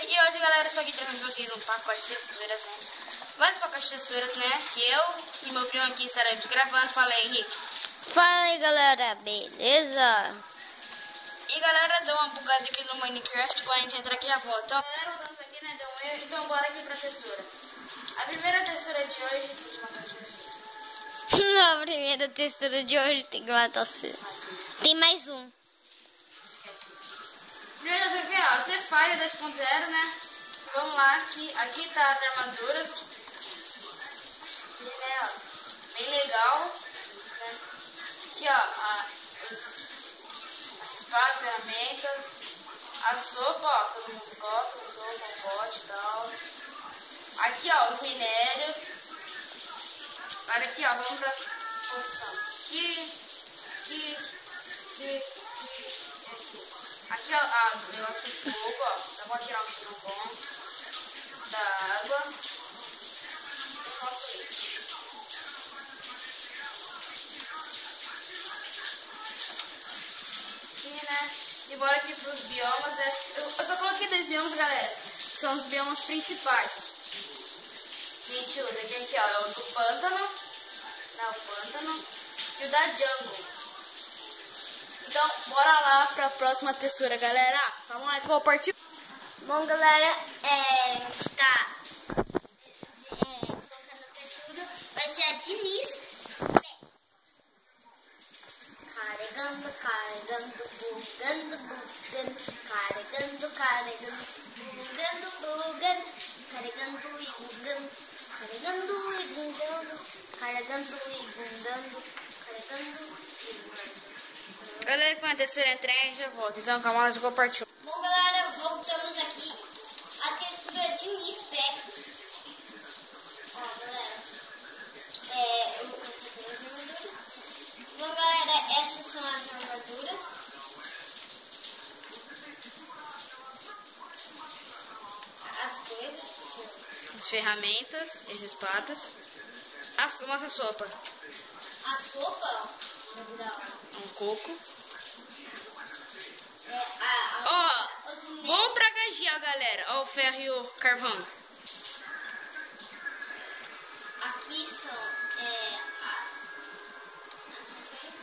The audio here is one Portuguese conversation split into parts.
E hoje, galera, eu estou aqui trazendo pra vocês um pacote de texturas, né? Vários pacotes de texturas, né? Que eu e meu primo aqui estaremos gravando. Fala aí, Henrique. Fala aí, galera, beleza? E galera, deu uma bugada aqui no Minecraft. Quando a gente entrar aqui já volta. Então, galera, voltamos aqui, né? Deu um erro. Então, bora aqui pra textura. A primeira textura de hoje... Deixa eu matar você. A primeira textura de hoje tem que matar você. Tem mais um. Primeiro aqui, ó, Zephyr 2.0, né? Vamos lá, aqui tá as armaduras. Aqui, né, ó, bem legal, né? Aqui, ó, as espadas, ferramentas, a sopa, ó, todo mundo gosta da sopa, um pote e tal. Aqui, ó, os minérios. Agora aqui, ó, vamos pra posição. Aqui. Aqui, ó, o negócio do fogo, ó. Dá pra tirar um cheiro bom. Da água. E nosso leite. Aqui, né? E bora aqui pros biomas. Eu só coloquei 2 biomas, galera. Que são os biomas principais. A gente usa aqui, ó. É o do pântano. Né, o pântano. E o da jungle. Então, bora lá pra próxima textura, galera. Vamos lá, let's go, partiu. Bom, galera, a gente tá colocando a textura. Vai ser a Diniz. Carregando, bugando, carregando, bugando, carregando e bugando, carregando e bugando, carregando e bugando, carregando e bugando. Galera, quando a textura entrar, a gente já volta. Então, calma lá, let's go, partiu. Bom, galera, voltamos aqui. A textura de Nispec. Ó, galera. Eu vou colocar aqui as armaduras. Bom, galera, essas são as armaduras. As coisas. As ferramentas, as espadas. Nossa sopa. A sopa, ó. Um coco. Ó, Vamos pra gagia, galera. Ó, o ferro e o carvão. aqui são as coisas.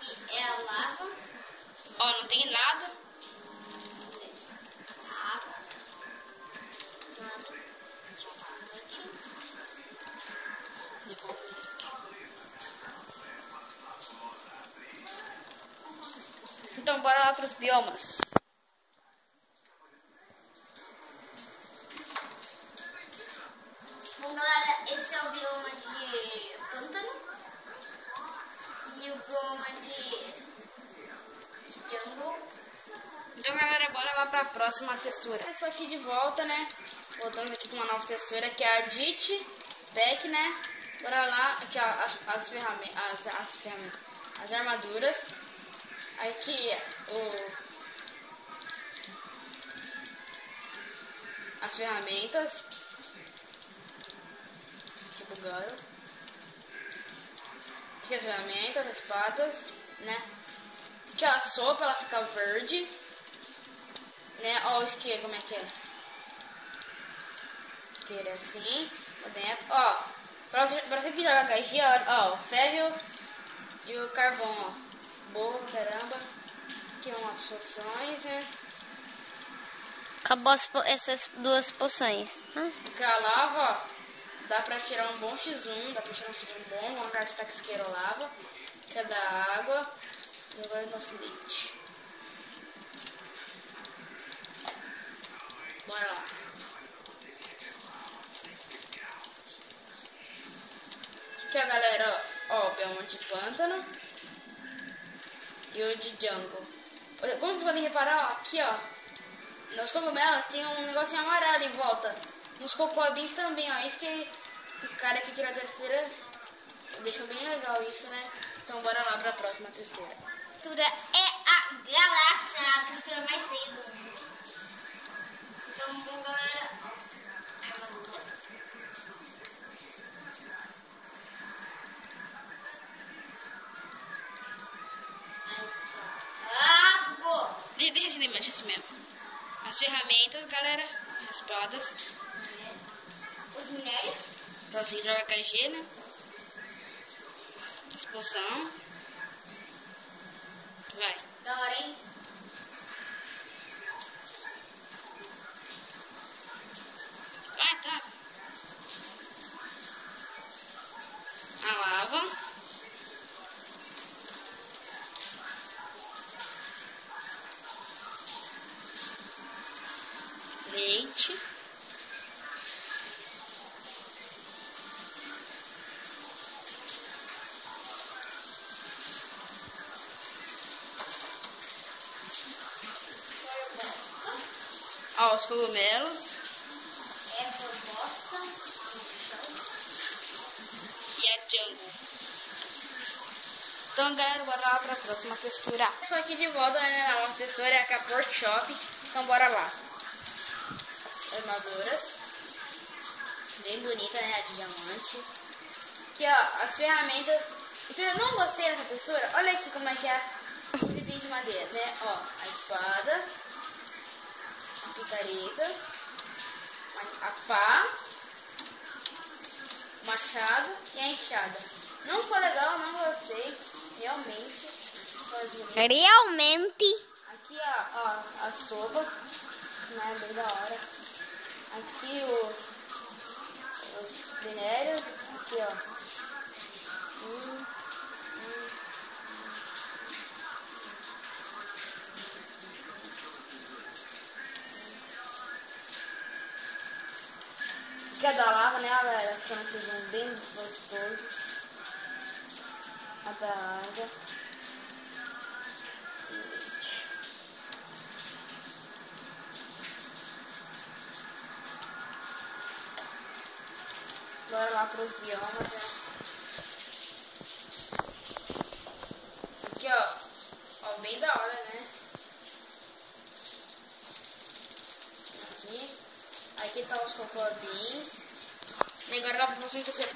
Aqui é a lava. Ó, não tem nada. Então, bora lá pros biomas. Bom, galera, esse é o bioma de pântano e o bioma de jungle. Então, galera, bora lá pra próxima textura. Estou aqui de volta, né? Voltando aqui com uma nova textura, que é a Dit Pack, né? Bora lá, aqui, ó, as ferramentas, as armaduras. Aqui, as ferramentas. Aqui bugaram. Aqui as ferramentas, as espadas, né? Aqui, ó, a sopa, ela fica verde. Né? Ó, o isqueiro, como é que é? O isqueiro é assim, por dentro. Ó, pra você que joga HG, ó, o ferro e o carvão, ó. Boa, caramba. Aqui umas poções, né? Acabou essas 2 poções. Aqui a lava, ó. Dá pra tirar um bom X1, dá pra tirar um X1 bom. Vamos gastar que isqueiro lava. Que é da água. E agora o nosso leite. Bora lá. Aqui, ó, galera, ó, o bioma de pântano e o de jungle. Como vocês podem reparar, ó, aqui, ó, nos cogumelos tem um negocinho amarelo em volta. Nos cocobins também, ó, isso que o cara que criou a textura deixou bem legal isso, né? Então bora lá pra próxima textura. A textura é a galáxia, a textura mais feia do mundo. Então, bom, galera, isso mesmo. As ferramentas, galera, espadas. Os minérios. Pra você jogar KG, né? Explosão. Vai. Da hora, hein? Vai, tá. A lava. Leite. Ó, os cogumelos. Bosta. E a jungle. Então, galera, bora lá pra próxima textura. Só aqui de volta, né? Uma textura é a Caport Shop. Então, bora lá. As armaduras. Bem bonita, né? A de diamante. Aqui, ó, as ferramentas. Então, eu não gostei dessa textura. Olha aqui como é que é o item de madeira, né? Ó, a espada. A picareta. A pá. O machado e a enxada. Não ficou legal, não gostei. Realmente. Realmente. Aqui, ó, a sopa. Né, bem da hora. Aqui os minérios. Aqui, ó. Aqui é da lava, né, galera? Ficando um bem gostoso. A da água. Bora lá para os biomas, né? Aqui, ó, bem da hora, né? Aqui tá os cocobins. E agora dá pra próxima terceira.